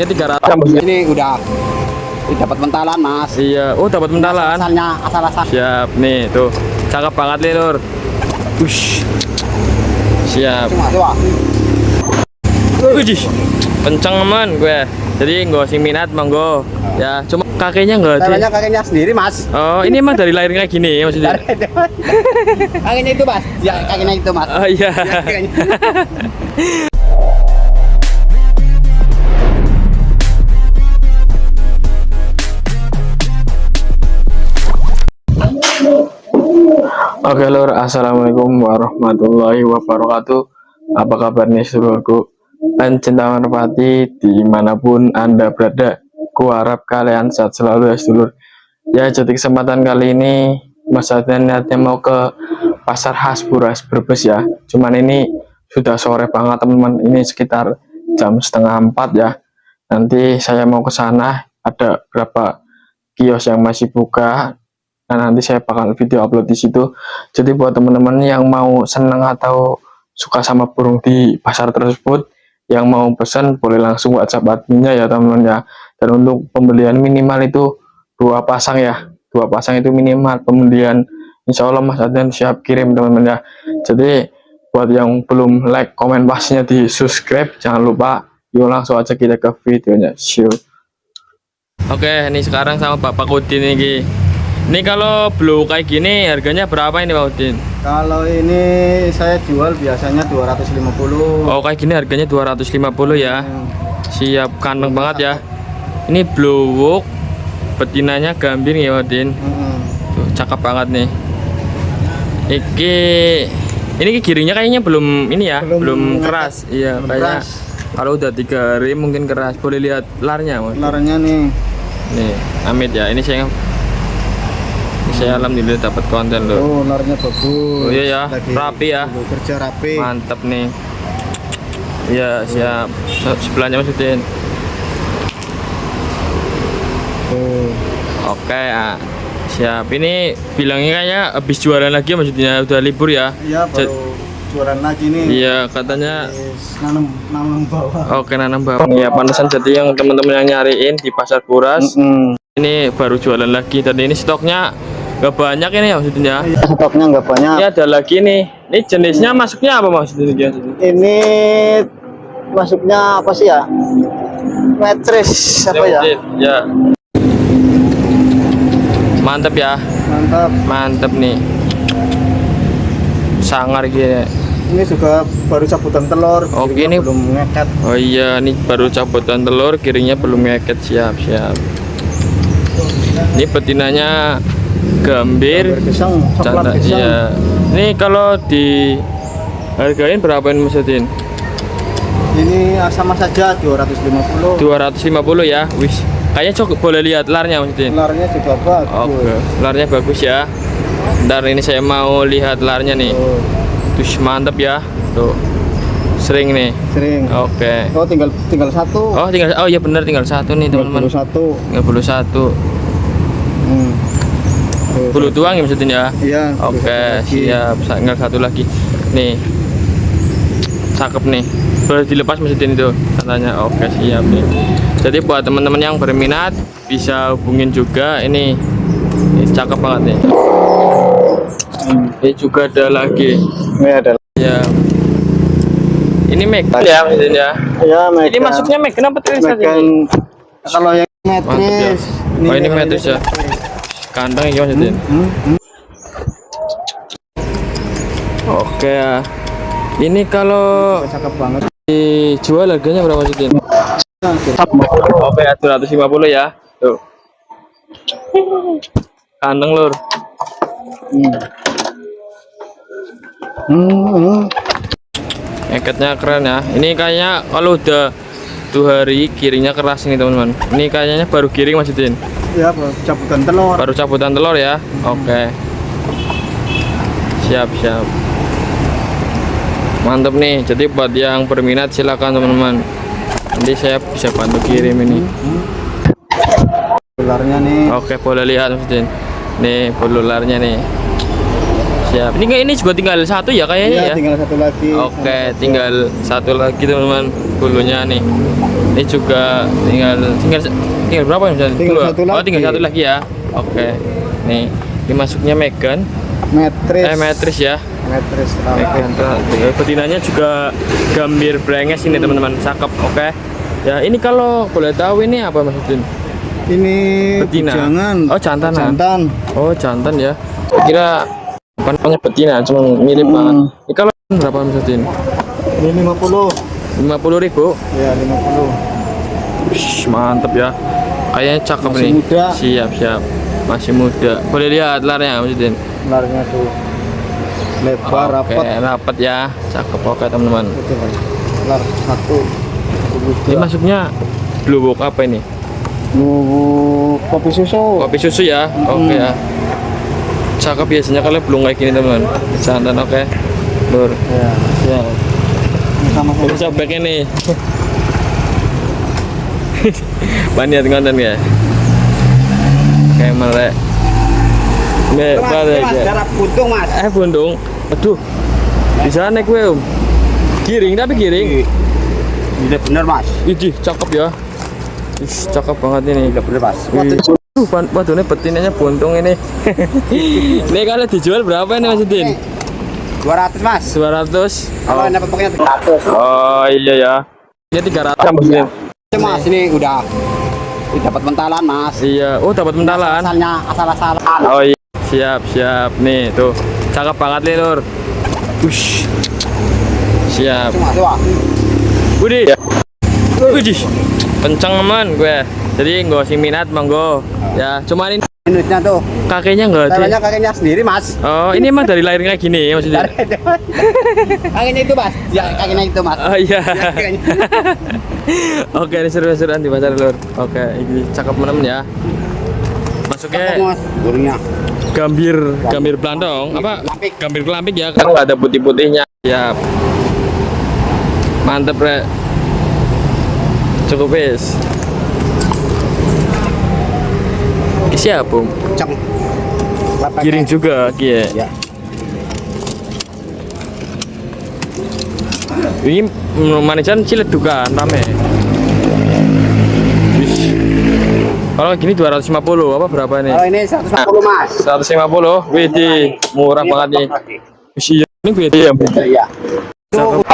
Ini 300. Ini udah dapat mentalan, Mas. Iya, oh dapat mentalan. Asal-asal. Siap nih, tuh. Cakep banget nih, Lur. Ush. Siap. Coba. Widih. Kenceng teman gue. Jadi nggak sing minat monggo. Ya, cuma kakinya nggak ada. Kakinya sendiri, Mas. Oh, ini emang dari lahir kayak gini maksudnya. Kakinya itu, Mas. Ya, kakinya itu, Mas. Oh iya. Oke Lur, assalamualaikum warahmatullahi wabarakatuh. Apa kabar nih seluruhku dan cinta merpati dimanapun anda berada. Ku harap kalian sehat selalu ya sedulur. Ya, jadi kesempatan kali ini Mas Adnan niatnya mau ke pasar khas Buras Brebes ya. Cuman ini sudah sore banget teman-teman. Ini sekitar jam setengah 4 ya. Nanti saya mau ke sana, ada berapa kios yang masih buka. Nah, nanti saya bakal video upload di situ. Jadi buat teman-teman yang mau seneng atau suka sama burung di pasar tersebut, yang mau pesan boleh langsung WhatsApp adminnya ya teman-teman ya. Dan untuk pembelian minimal itu 2 pasang ya. 2 pasang itu minimal pembelian. Insya Allah Mas Adnan siap kirim teman-teman ya. Jadi buat yang belum like, komen pastinya di subscribe, jangan lupa. Yuk langsung aja kita ke videonya. See you. Oke, ini sekarang sama Bapak Udin ini. Ini kalau blue kayak gini harganya berapa ini Pak Udin? Kalau ini saya jual biasanya 250. Oh, kayak gini harganya 250 ya. Siap, kanteng banget ya. Ini blue walk, betinanya gambir ya Pak Udin. Tuh, cakep banget nih. Ini giringnya kayaknya belum ini ya, belum keras. Iya, kayaknya kalau udah 3 hari mungkin keras. Boleh lihat larnya Mas. Larnya nih. Nih, amit ya. Ini saya alhamdulillah dapat konten loh. Oh, larnya bagus. Oh iya ya, Lagi rapi ya. Kerja rapi. Mantap nih. Iya, siap. Sebelahnya Mas Udin. Oh. Oke, ya. Siap. Ini bilangnya kayaknya habis jualan lagi maksudnya udah libur ya. Iya, baru jualan lagi nih. Iya, katanya nanam bawah. oke, nanam bawang. Ya, pantesan jadi yang teman-teman yang nyariin di pasar Buras. Ini baru jualan lagi dan ini stoknya nggak banyak ini ya maksudnya. Iya, stoknya nggak banyak. Ini ada lagi nih. Ini jenisnya masuknya apa maksudnya? Ini masuknya apa sih ya? Matris apa ya? Ya. Mantap ya. Mantap. Mantap nih. Sangar gitu. Ini juga baru cabutan telur. Oke, ini belum ngeket. Oh iya, ini baru cabutan telur, kiringnya belum ngeket. Siap. Ini betinanya gambir. Pisang, coklat pisang. Iya. Ini kalau di hargain berapa ini Mas Udin? Ini sama saja 250. 250 ya. Wis. Kayaknya cukup, boleh lihat larnya Mas Udin. Larnya juga bagus. Oke. Larnya bagus ya. Ntar ini saya mau lihat larnya nih. Terus mantap ya. Tuh. Sering nih. Sering. Oke. Oh, tinggal satu. Oh, iya benar, tinggal satu nih teman-teman. 51. 51. Bulu tuang ya maksudnya ya? Iya. Oke, siap. Tinggal satu lagi. Nih. Cakep nih. Boleh dilepas maksudnya itu katanya. Oke, siap nih. Jadi buat teman-teman yang berminat bisa hubungin juga ini cakep banget nih. Ini juga ada lagi. Ini ada. Ya. Ini Megan ya maksudnya. Iya, Megan. Ini masuknya Megan apa tulisannya ini? Kalau yang matris. Oh, ini matris ya. Kandang ya maksudnya. Oke ya. Ini kalau cakep banget. dijual harganya berapa maksudnya? Oke, 250 ya. Tuh. Kandang Lur. Eketnya keren ya. Ini kayaknya kalau udah 2 hari kiringnya keras ini teman-teman. Ini kayaknya baru giring Mas Udin. Ya, baru cabutan telur. Baru cabutan telur ya. Oke. Siap. Mantap nih. Jadi buat yang berminat silakan teman-teman. Nanti saya bisa bantu kirim ini. Larnya nih. Oke, boleh lihat Mas Udin. Nih bolarnya nih. Siap. Ini juga tinggal satu ya kayaknya Iya, ya. tinggal satu lagi. Oke, tinggal satu lagi teman-teman. bulunya nih. Ini juga tinggal berapa nih? Tinggal satu lagi. Oh, tinggal satu lagi ya. Oke. Nih, dimasuknya Megan. Metris ya. Metris. Megan. Betinanya juga gambir brenges ini teman-teman. Cakep. Oke. Ya, ini kalau boleh tahu ini apa Mas Udin? Ini Betina. jangan. Oh, jantan. Jantan. Oh, jantan ya. Kira apa namanya betina, cuma mirip banget. Ini kalau berapa Mas Udin? Ini 50. 50.000. Ya, 50. Wih, mantep ya. Kayaknya cakep Masih nih. muda. Siap. Masih muda. Boleh lihat larnya Mas Udin. Larnya tuh lebar, Oke, rapat. rapat ya. Cakep. Oke, teman-teman. Itu kan. Lar satu. Ini masuknya blue box apa ini? Kopi susu. Kopi susu ya. Oke ya. Cakep biasanya kalau belum kayak gini teman. Jantan oke. Lur. Ya. Ya. Sama Ini sobeknya nih. Banyak konten ya. Kayak merek. Jarak buntung, Mas. Buntung. Aduh. Bisa naik gue, Om. Giring tapi giring. Ini bener, Mas. Ih, cakep ya. Ih, cakep banget ini. Ini bener, Mas. Waduh, betinanya buntung ini. Ini kalau dijual berapa ini Mas Udin? 200, Mas. 200. Kalau ada pokoknya 300. Oh iya ya. Ini 300 Mas Udin. Mas, ini udah dapat mentalan, Mas. Iya. Oh, dapat mentalan. Asalnya asal-asalan. Oh iya. Siap. Nih, tuh. Cakep banget nih, Lur. Ush. Siap. Cuma tuh. Widih. Widih. Kenceng aman gue. Jadi nggak sing minat monggo. Ya, cuman ini Minutnya tuh. kakinya nggak ada. Caranya kakinya sendiri, Mas. Oh, ini emang dari lahir kayak gini maksudnya. Kakinya itu, Mas. Ya, kakinya itu, Mas. Oh iya. Oke, ini seru-seruan di pasar Lur. Oke, ini cakep menem ya. Masuknya Mas, burungnya. gambir belandong apa? Kelampik. Gambir kelampik ya, kan nggak ada putih-putihnya. Siap. Mantep, Rek. Cukup wis. Siap, Om. Kenceng. Giring juga, Kie. Ya. Ini manisan ciledukan rame. Wis. Kalau gini 250 apa berapa nih? Kalau ini 150, Mas. 150. Widih, murah banget nih. Wis iya, ini beda ya. Iya. Cakep.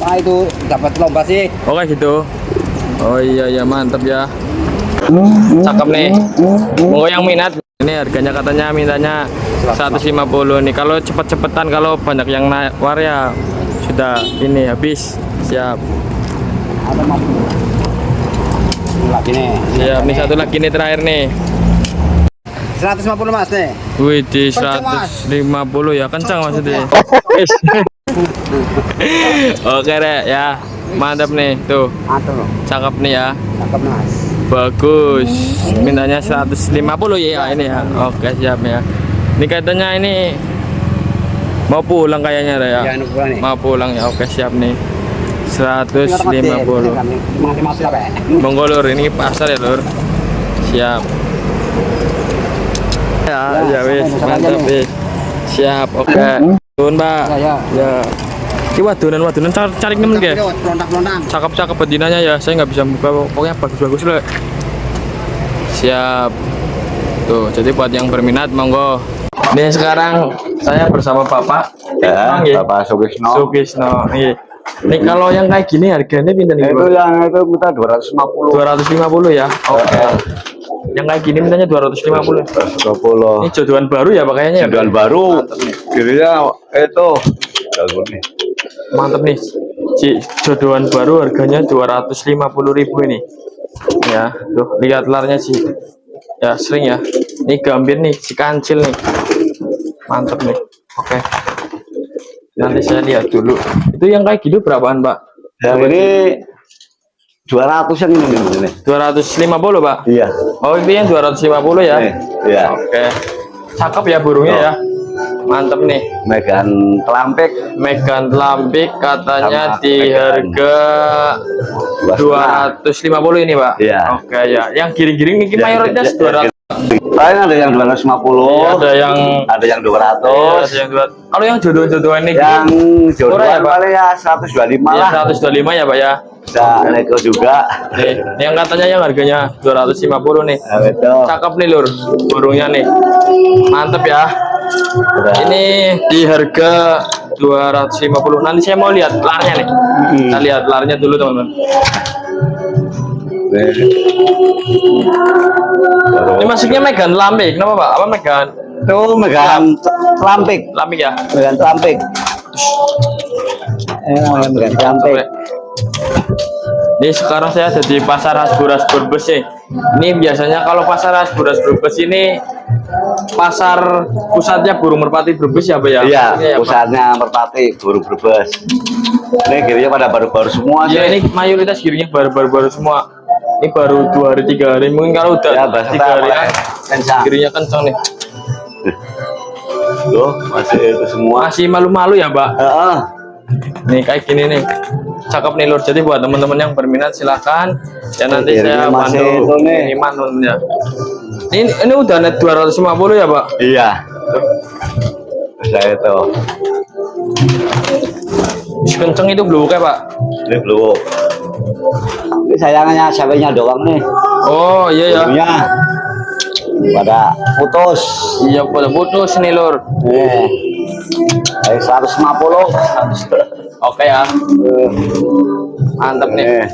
Nah, itu dapat lomba sih. Oke gitu. Oh iya mantap ya. Cakep nih. Mau yang minat ini harganya katanya mintanya 150 nih. Kalau cepet-cepetan kalau banyak yang nawar ya sudah ini habis. Siap. Ada Mas. Lagi nih. Siap nih satu lagi nih terakhir nih. 150, Mas nih. Wih di Kenceng, Mas. 150 ya kencang maksudnya. Oke Rek ya. Mantap nih tuh. Aduh, Cakep nih ya. cakep, Mas. Bagus. Mintanya 150 ya ini ya. Oke, siap ya. Ini katanya ini mau pulang kayaknya ya. Ya, anu pulang nih. Mau pulang ya. Oke, siap nih. 150. Monggo Lur, ini pasar ya, Lur. Siap. Ya wis, mantap wis. Siap. Oke. Turun, Pak. Ya. Ini wadunan cari nemen ya. Pelontak-pelontak. Cakep-cakep betinanya ya, saya nggak bisa buka, pokoknya bagus-bagus loh. Siap. Tuh, jadi buat yang berminat monggo. Nih sekarang saya bersama Bapak Bapak Sukisno. Sukisno. Iya. Nih kalau yang kayak gini harganya pindah nih? Itu yang itu kita 250. 250 ya. Oke. Yang kayak gini mintanya 250. 250. Ini jodohan baru ya pakainya ya. Jual baru. Kirinya itu. Bagus nih. Mantep nih. Jodohan baru harganya 250.000 ini. Ya, tuh lihat larnya sih. Ya, sering ya. Ini gambir nih, si kancil nih. Mantep nih. Oke. Nanti saya lihat dulu. Itu yang kayak gitu berapaan, Pak? Yang ini 200-an ini. 250, Pak? Iya. Oh, itu yang 250 ya? Iya. Oke. Cakep ya burungnya ya. Mantep nih. Megan Megan Lampik katanya Sama di Megan. harga 250 ini, Pak. Iya. Oke ya. Yang giring-giring ini Ya, mayoritas ya, ya, Paling ada yang 250, ada yang 200. ada yang 200. Kalau yang jodoh-jodohan ini Yang murah jodohan ya, Pak? paling ya 125 ya, lah. 125 ya Pak ya. Bisa nego juga. Nih, yang katanya yang harganya 250 nih. Nah, itu. Cakep nih lur, burungnya nih. Mantep ya. Udah. Ini di harga 250. Nanti saya mau lihat larnya nih. Kita lihat larnya dulu teman-teman. Ini maksudnya megan lambik, kenapa Pak? Apa megan? Itu megang telampik, Lambik ya? megang telampik. Megang telampik. Ini sekarang saya ada di pasar Hasburas Brebes nih. Ini biasanya kalau pasar Hasburas Brebes ini pasar pusatnya burung merpati Brebes ya Pak ya? Iya, Maksudnya ya, Pak? pusatnya merpati burung Brebes. Ini kirinya pada baru-baru semua Ya sih. ini mayoritas girinya baru semua. Ini baru 2 hari 3 hari, mungkin kalau udah Ya, bahasa 3 hari apa? Kencang. girinya kencang nih. Loh, masih itu semua. Masih malu-malu ya Pak? Heeh. Nih kayak gini nih, cakep nih lur. Jadi buat teman-teman yang berminat silakan. Dan nanti Girinya saya masih bantu itu nih. pengiriman ya. Ini udah net 250 ya Pak? Iya. Saya itu. Ih, kenceng itu belum kayak Pak? Ini belum. Ini sayangnya sapinya doang nih. Oh iya ya. Burungnya pada putus. Iya pada putus nih lur. Nih. 150. Oke ya, mantap nih. Nih.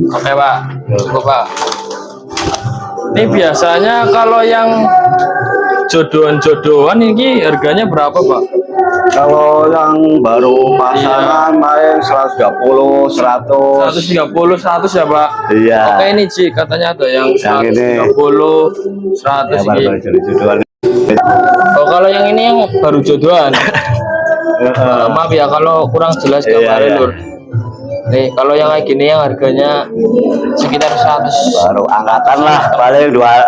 Oke Pak, cukup Pak. Ini biasanya kalau yang jodohan ini harganya berapa Pak? Kalau yang baru pasangan main 130, 100. 130, 100 ya Pak? Iya. Oke ini Ci, katanya ada yang Yang ini. 130, Ya, 100 baru ini. jodoh-jodohan. Oh kalau yang ini yang baru jodohan. Maaf ya kalau kurang jelas gambarnya Iya. lur. Nih kalau yang kayak gini yang harganya sekitar 100. Baru angkatan lah, paling 2-3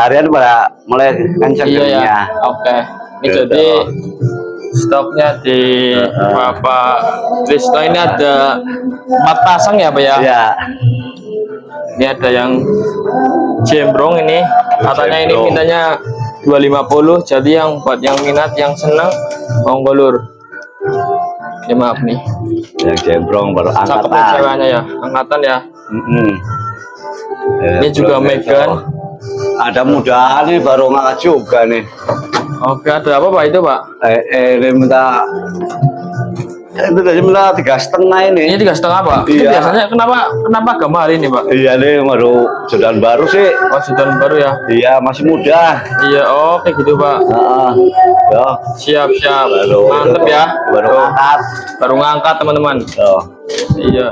harian pada mulai kenceng Iya ya. jadinya. Oke. Ini Gitu. jadi stoknya di Bapak Trisno ini ada 4 pasang ya Pak ya? Iya. Ini ada yang jembrong ini, katanya ini Jembrong. mintanya 250. Jadi yang buat yang minat yang senang monggo lur. Ya maaf nih, Yang jembrong baru cakep nih angkatan. ceweknya ya, angkatan ya. Ini juga Jembrong Megan. itu. Ada mudahan nih baru ngangkat juga nih. Oke, ada apa Pak itu Pak? Ini minta. Itu tadi minta 3,5 ini. Ini 3,5 Pak. Itu Iya. biasanya kenapa agak mahal ini Pak? Iya nih baru jodohan baru sih. Oh sudah baru ya? Iya masih muda. Iya, oh kayak gitu Pak. Heeh. Yo, Siap. baru Mantep itu, ya. Baru Tuh, angkat. baru ngangkat teman-teman. Tuh. Iya.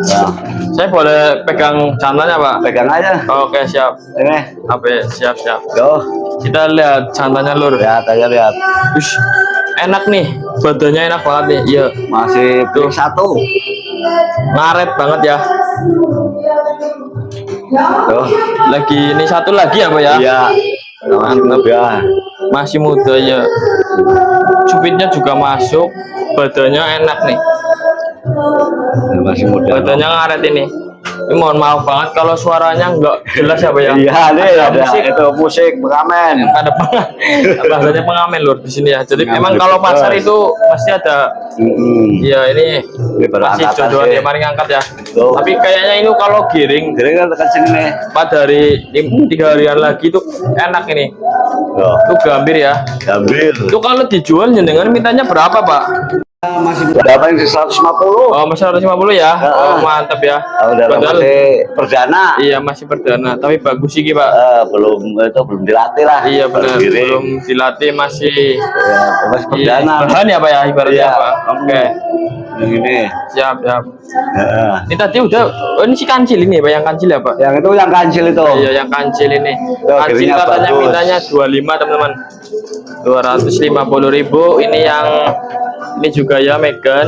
Nah, Saya boleh pegang jantannya Pak? pegang aja. Oke siap. Ini. Apa siap. Yo, Kita lihat jantannya lur. lihat aja lihat. Ush, enak nih, badannya enak banget nih. Iya, Masih Tuh. satu. ngaret banget ya. Tuh. Lagi ini satu lagi apa ya? Iya. Masih muda. Masih muda ya. Cupitnya juga masuk, badannya enak nih. Masih muda. Badannya ngaret ini. Ini mohon maaf banget kalau suaranya nggak jelas apa ya? Iya nih ada musik. itu musik pengamen. Ada bahasanya pengamen lur di sini ya. Jadi Pengamen memang di kalau Brebes. pasar itu pasti ada. Iya ini Ini baru masih angkatan jodohan sih. ya, mari ngangkat ya. Tuh. Tapi kayaknya ini kalau giring Jadi kan tekan sini nih. 4 hari, 3 harian lagi tuh enak ini. Tuh. Tuh gambir ya. Ambil. Itu kalau dijual jenengan mintanya berapa Pak? Masih berapa yang 150? Oh masih 150 ya. Oh mantap ya. Udah Padahal masih perdana. iya masih perdana, tapi bagus sih Pak. Belum dilatih lah. Iya benar, Baru giring. belum dilatih masih. Ya, masih Iya, perdana. bahan ya Pak ya ibaratnya Iya. Pak. Oke. Yang ini. Siap. Heeh. Ini tadi udah, oh ini si kancil ini Pak, yang kancil ya Pak? Yang itu yang kancil itu. Iya, yang kancil ini. Oh, Kancil giringnya katanya bagus. mintanya 25 teman-teman. 250.000. Ini yang ini juga ya Megan.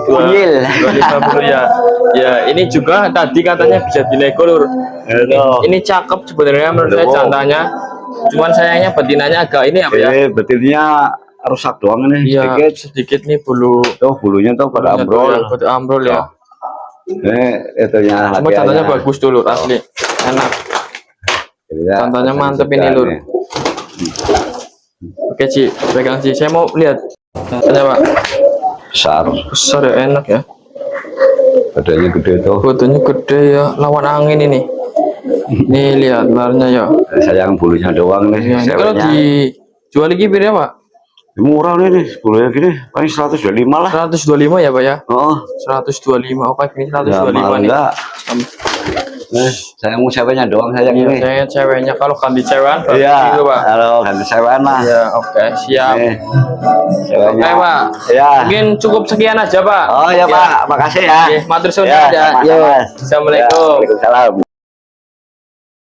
Unyil. 250 ya. Ya, ini juga tadi katanya bisa dinego lur. Ini cakep sebenarnya menurut saya Tuh. jantannya. Cuman sayangnya betinanya agak ini apa ya? Ini betinnya rusak doang nih. Iya, Sedikit. sedikit nih bulu. Tuh bulunya tuh pada Bulunya tuh ambrol. ya, pada ambrol ya. Ini itunya Cuma contohnya bagus dulu, asli enak. Contohnya mantep ini lur. Oke Ci, pegang Ci. Saya mau lihat. Contohnya Pak. Besar. Besar ya, enak ya. Badannya gede tuh. Fotonya gede ya, lawan angin ini. Nih lihat larnya ya. Sayang bulunya doang nih. Ya, ini kalau dijual lagi berapa Pak? Murah nih, bulunya gini. Paling 125 lah. 125 ya Pak ya? Oh, 125. Oh Pak, ini ya 125 mahal nih. enggak. Sayang ceweknya doang sayang Iya, ini. saya ceweknya kalau ganti cewekan bagus Iya, gitu Pak. kalau ganti sewan lah. Iya, oke, siap. Nih, ceweknya. Oke Pak. Iya. Mungkin cukup sekian aja Pak. Oh ya Pak, makasih ya. Oke, matur suwun Ya, ya. sama-sama. Yo. Assalamualaikum. Waalaikumsalam.